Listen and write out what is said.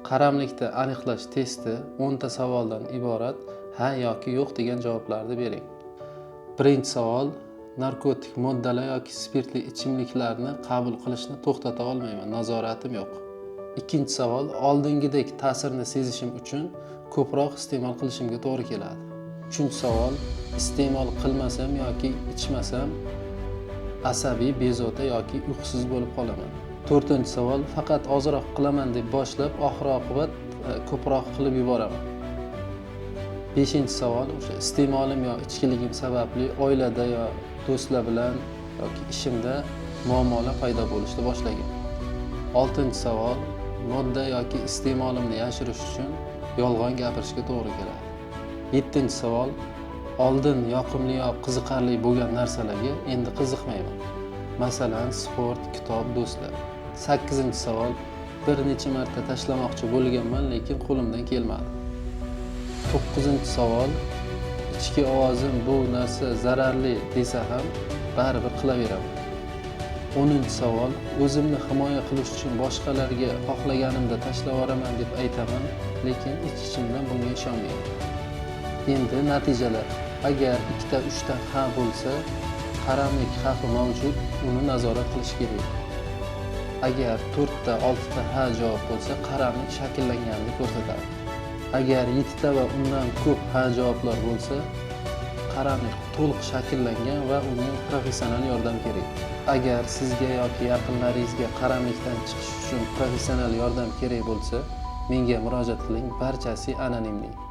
Qaramlikda aniqlash testi 10 ta savoldan iborat ha yoki yo'q degan javoblarni bering. Birinchi savol: narkotik moddalar yoki spirtli ichimliklarni qabul qilishni to'xtata olmayman, nazoratim yo'q. Ikkinchi savol: oldingidek ta'sirni sezishim uchun ko'proq iste'mol qilishimga to'g'ri keladi. Uchinchi savol: iste'mol qilmasam yoki ichmasam asabiy, bezovta yoki uyqusiz bo'lib qolaman. To'rtinchi savol: faqat ozroq qilaman deb boshlab, oxir-oqibat ko'proq qilib yuboraman. Beshinchi savol: o'sha iste'molim yo ichkiligim sababli oilada yo do'stlar bilan yoki ishimda muammolar paydo bo'lishni boshlagan. Oltinchi savol: modda yoki iste'molimni yashirish uchun yolg'on gapirishga to'g'ri keladi. Yettinchi savol: oldin yoqimli yo qiziqarli bo'lgan narsalarga endi qiziqmayman. Masalan, sport, kitob, do'stlar. Sakkizinchi savol: bir necha marta tashlamoqchi bo'lganman, lekin qo'limdan kelmadi. To'qqizinchi savol: ichki ovozim bu narsa zararli desa ham baribir qilaveraman. 10-savol: o'zimni himoya qilish uchun boshqalarga xohlaganimda tashlab yuboraman deb aytaman, lekin ichimdan bunga ishonmayman. Endi natijalar. Agar 2 ta 3 ta ha bo'lsa, qaramlik xavfi mavjud, uni nazorat qilish kerak. Agar 4 ta 6 ta ha javob bo'lsa, qaramlik shakllanganini ko'rsatadi. Agar 7 ta va undan ko'p ha javoblar bo'lsa, qaramlik to'liq shakllangan va unga professional yordam kerak. Agar sizga yoki yaqinlaringizga qaramlikdan chiqish uchun professional yordam kerak bo'lsa, menga murojaat qiling. Barchasi anonimlik.